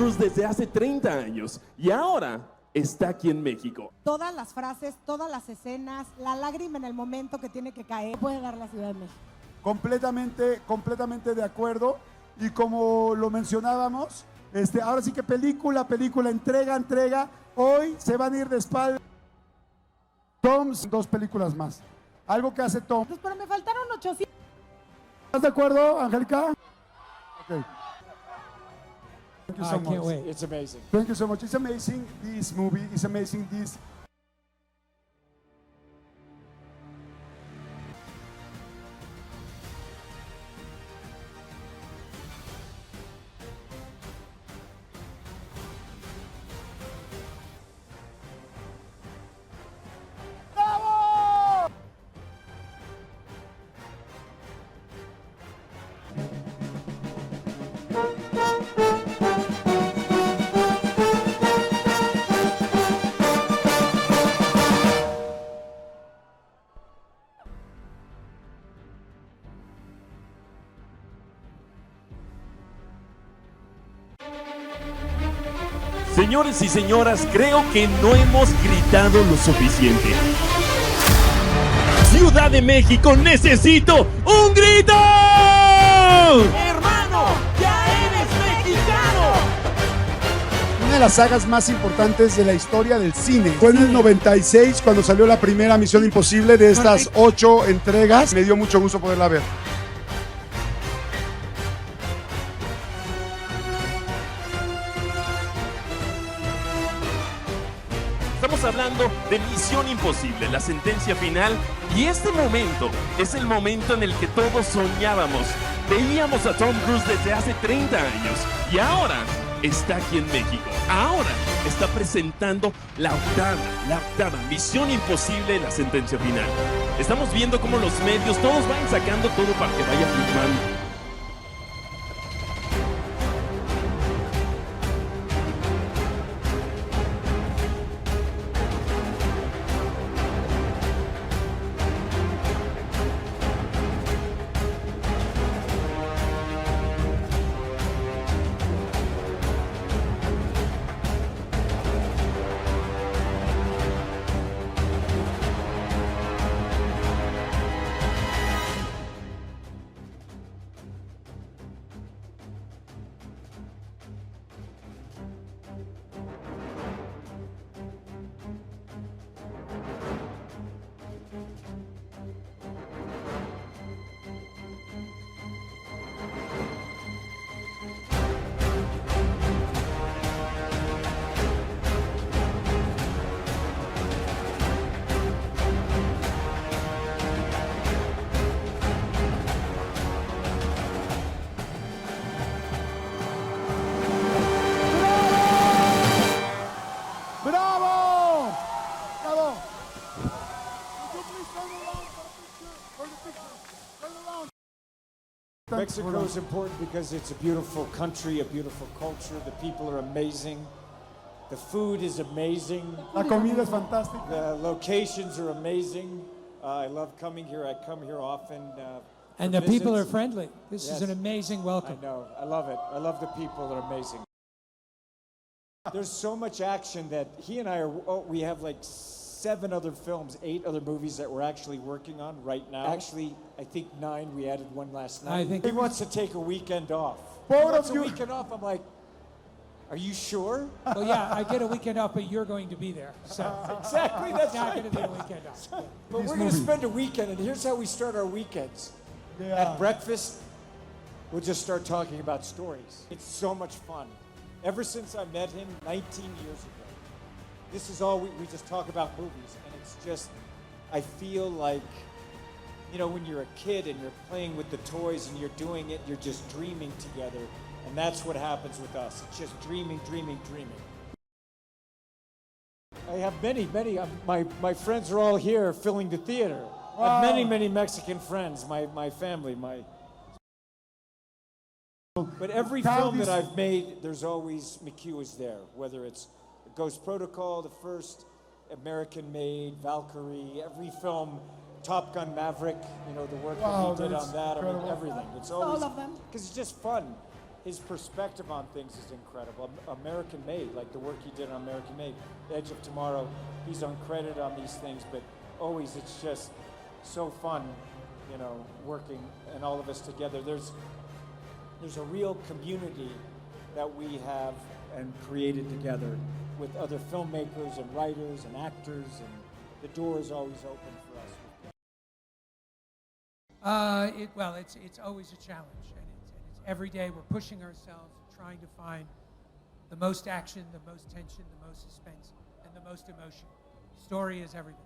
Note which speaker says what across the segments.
Speaker 1: Cruise desde hace 30 años y ahora está aquí en México.
Speaker 2: Todas las frases, todas las escenas, la lágrima en el momento que tiene que caer, puede dar la Ciudad de México.
Speaker 3: Completamente de acuerdo. Y como lo mencionábamos, ahora sí que película, entrega. Hoy se van a ir de espalda. Tom, 2 películas más. Algo que hace Tom.
Speaker 2: Pues, pero me faltaron 800.
Speaker 3: ¿Estás de acuerdo, Angélica? Okay. Thank you so much.
Speaker 4: I can't wait. It's amazing.
Speaker 3: Thank you so much. It's amazing, this movie. It's amazing, this.
Speaker 1: Señores y señoras, creo que no hemos gritado lo suficiente. Ciudad de México, necesito un grito. Hermano, ya eres mexicano.
Speaker 3: Una de las sagas más importantes de la historia del cine. Fue en el 96 cuando salió la primera Misión Imposible de estas 8 entregas. Me dio mucho gusto poderla ver.
Speaker 1: Estamos hablando de Misión Imposible, la sentencia final, y este momento es el momento en el que todos soñábamos. Veíamos a Tom Cruise desde hace 30 años y ahora está aquí en México. Ahora está presentando la octava Misión Imposible, la sentencia final. Estamos viendo cómo los medios, todos van sacando todo para que vaya filmando.
Speaker 4: Mexico is important because it's a beautiful country, a beautiful culture. The people are amazing. The food is amazing.
Speaker 3: La comida es fantástica.
Speaker 4: The locations are amazing. I love coming here. I come here often.
Speaker 5: And the people are friendly. This is an amazing welcome.
Speaker 4: I know. I love it. I love the people. They're amazing. There's so much action that he and I are, we have like 7 other films, 8 other movies that we're actually working on right now. Actually, I think 9. We added 1 last night.
Speaker 5: I think
Speaker 4: he wants to take a weekend off.
Speaker 3: Both of
Speaker 4: a
Speaker 3: you.
Speaker 4: weekend off. I'm like, are you sure?
Speaker 5: Well, yeah, I get a weekend off, but you're going to be there. So
Speaker 4: Exactly. That's
Speaker 5: not
Speaker 4: right.
Speaker 5: going to be a weekend off. Yeah.
Speaker 4: But we're going to spend a weekend, and here's how we start our weekends. At breakfast, we'll just start talking about stories. It's so much fun. Ever since I met him 19 years ago, this is all we just talk about movies, and it's just, I feel like, you know, when you're a kid and you're playing with the toys and you're doing it, you're just dreaming together, and that's what happens with us. It's just dreaming, dreaming, dreaming. I have many, my friends are all here filling the theater.
Speaker 3: Wow.
Speaker 4: I have many Mexican friends, my family, But every film that I've made, there's always McHugh there, whether it's Ghost Protocol, the first American-made, Valkyrie, every film, Top Gun Maverick, you know, the work that he did on that, I mean, everything. It's always,
Speaker 2: all of them.
Speaker 4: because it's just fun. his perspective on things is incredible. American Made, like the work he did on American Made, Edge of Tomorrow, he's uncredited on these things, but always it's just so fun, you know, working and all of us together. There's a real community that we have and created together with other filmmakers and writers and actors, and the door is always open for us.
Speaker 5: Well, it's always a challenge, and it's every day we're pushing ourselves, trying to find the most action, the most tension, the most suspense, and the most emotion. Story is everything.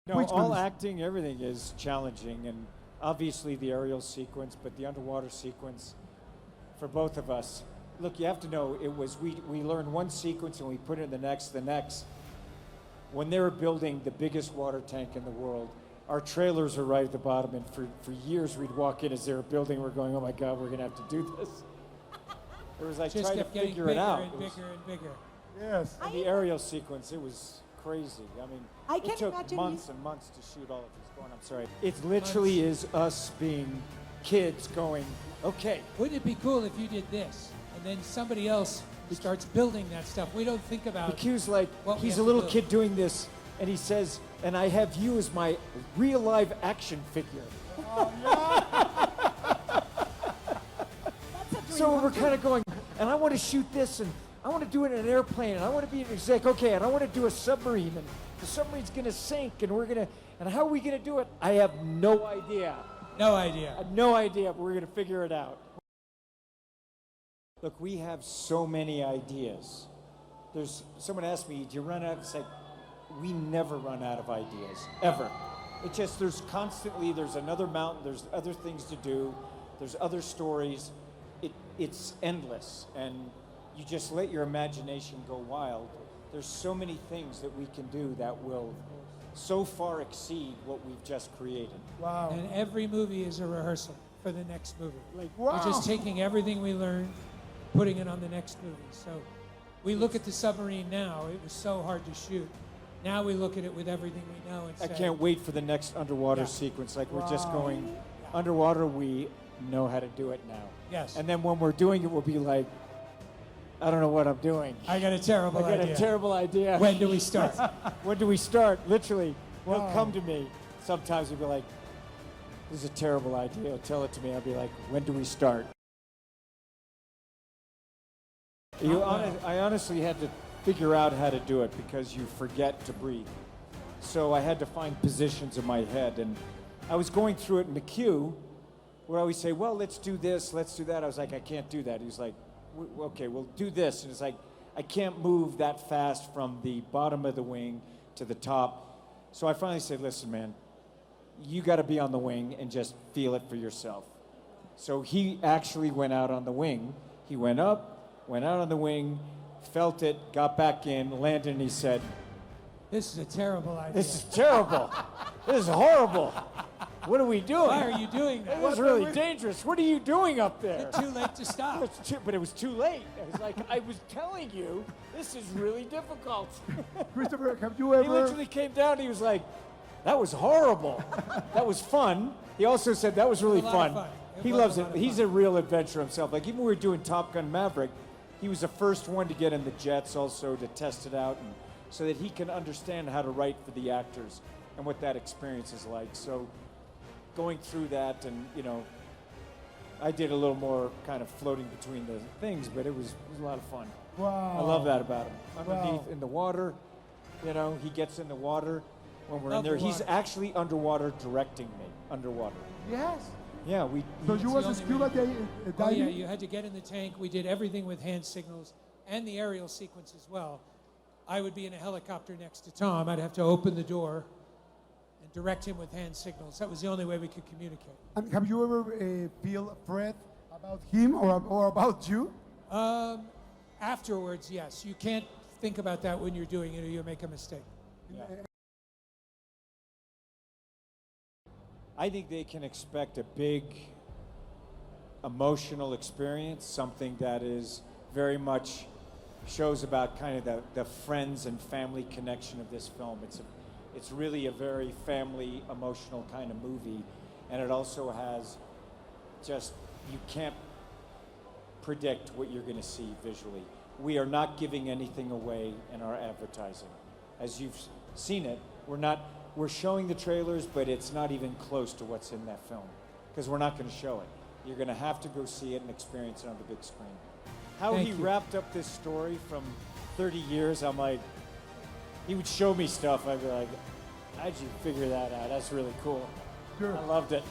Speaker 4: No, all acting, everything is challenging, and obviously the aerial sequence, but the underwater sequence for both of us. Look, you have to know, it was we learned one sequence and we put it in the next. When they were building the biggest water tank in the world, our trailers are right at the bottom, and for years we'd walk in as they were building, we're going, oh my God, we're gonna have to do this. It was like
Speaker 5: Just
Speaker 4: trying to
Speaker 5: kept getting
Speaker 4: figure
Speaker 5: bigger
Speaker 4: it out.
Speaker 5: and bigger and bigger.
Speaker 3: Yes.
Speaker 4: And the aerial sequence, it was crazy. I mean,
Speaker 2: I
Speaker 4: it
Speaker 2: can
Speaker 4: took
Speaker 2: imagine
Speaker 4: months and months to shoot all of this. Go on, I'm sorry. It literally is us being kids going, okay.
Speaker 5: Wouldn't it be cool if you did this, and then somebody else starts building that stuff? We don't think about.
Speaker 4: The cue's like,
Speaker 5: what we
Speaker 4: he's
Speaker 5: have
Speaker 4: a
Speaker 5: to
Speaker 4: little
Speaker 5: do.
Speaker 4: kid doing this, and he says, and I have you as my real live action figure. So we're kind of going, and I want to shoot this, and I want to do it in an airplane, and I want to be an exec, okay, and I want to do a submarine, and the submarine's going to sink, and and how are we going to do it? I have no idea.
Speaker 5: No idea.
Speaker 4: I have no idea, but we're going to figure it out. Look, we have so many ideas. Someone asked me, do you run out? It's like, we never run out of ideas, ever. It just, there's another mountain, there's other things to do, there's other stories. It's endless, and you just let your imagination go wild. There's so many things that we can do that will so far exceed what we've just created.
Speaker 3: Wow.
Speaker 5: And every movie is a rehearsal for the next movie.
Speaker 3: Wow.
Speaker 5: We're just taking everything we learned, putting it on the next movie. So we look at the submarine now. It was so hard to shoot. Now we look at it with everything we know and
Speaker 4: I
Speaker 5: say,
Speaker 4: can't wait for the next underwater sequence. Like, we're just going, underwater, we know how to do it now.
Speaker 5: Yes.
Speaker 4: And then when we're doing it, we'll be like, I don't know what I'm doing.
Speaker 5: I got a terrible
Speaker 4: I got
Speaker 5: idea.
Speaker 4: a terrible idea.
Speaker 5: When do we start?
Speaker 4: When do we start? Literally, he'll come to me. Sometimes he'll be like, this is a terrible idea. He'll tell it to me. I'll be like, when do we start? I honestly had to figure out how to do it because you forget to breathe. So I had to find positions in my head. And I was going through it in Mcquarrie, where I always say, well, let's do this, let's do that. I was like, I can't do that. He was like, okay, we'll do this. And it's like, I can't move that fast from the bottom of the wing to the top. So I finally said, listen, man, you got to be on the wing and just feel it for yourself. So he actually went out on the wing. He went up, went out on the wing, felt it, got back in, landed, and he said,
Speaker 5: This is a terrible idea.
Speaker 4: this is terrible. This is horrible. What are we doing?
Speaker 5: Why are you doing that?
Speaker 4: It was really dangerous. What are you doing up there?
Speaker 5: Too late to stop.
Speaker 4: But it was too late. I was like, I was telling you, this is really difficult.
Speaker 3: Christopher, have you
Speaker 4: He
Speaker 3: ever?
Speaker 4: literally came down, he was like, that was horrible. That was fun. He also said that was really
Speaker 5: It was a lot of
Speaker 4: fun.
Speaker 5: fun. It
Speaker 4: He
Speaker 5: was
Speaker 4: loves
Speaker 5: a
Speaker 4: it.
Speaker 5: lot of
Speaker 4: He's
Speaker 5: fun.
Speaker 4: a real adventurer himself. Like, even when we were doing Top Gun Maverick, he was the first one to get in the jets also to test it out, and so that he can understand how to write for the actors and what that experience is like. So going through that, and I did a little more kind of floating between the things, but it was a lot of fun.
Speaker 3: Wow.
Speaker 4: I love that about him. Underneath
Speaker 3: Wow.
Speaker 4: in the water, he gets in the water when we're
Speaker 5: Love
Speaker 4: in there.
Speaker 5: the
Speaker 4: He's
Speaker 5: water.
Speaker 4: actually underwater directing me, underwater.
Speaker 3: Yes.
Speaker 4: Yeah,
Speaker 3: So
Speaker 4: he-
Speaker 3: you
Speaker 5: the
Speaker 3: was a
Speaker 5: only
Speaker 3: scuba
Speaker 5: way-
Speaker 3: diving?
Speaker 5: Oh yeah, you had to get in the tank. We did everything with hand signals and the aerial sequence as well. I would be in a helicopter next to Tom. I'd have to open the door and direct him with hand signals. That was the only way we could communicate.
Speaker 3: And have you ever feel afraid about him or about you?
Speaker 5: Afterwards, yes. You can't think about that when you're doing it or you'll make a mistake.
Speaker 4: I think they can expect a big emotional experience, something that is very much shows about kind of the friends and family connection of this film. It's really a very family emotional kind of movie, and it also has just you can't predict what you're going to see visually. We are not giving anything away in our advertising. As you've seen it, we're showing the trailers, but it's not even close to what's in that film because we're not going to show it. You're going to have to go see it and experience it on the big screen. How
Speaker 5: Thank
Speaker 4: he
Speaker 5: you.
Speaker 4: wrapped up this story from 30 years, I'm like, he would show me stuff. I'd be like, how'd you figure that out? That's really cool.
Speaker 3: Sure.
Speaker 4: I loved it.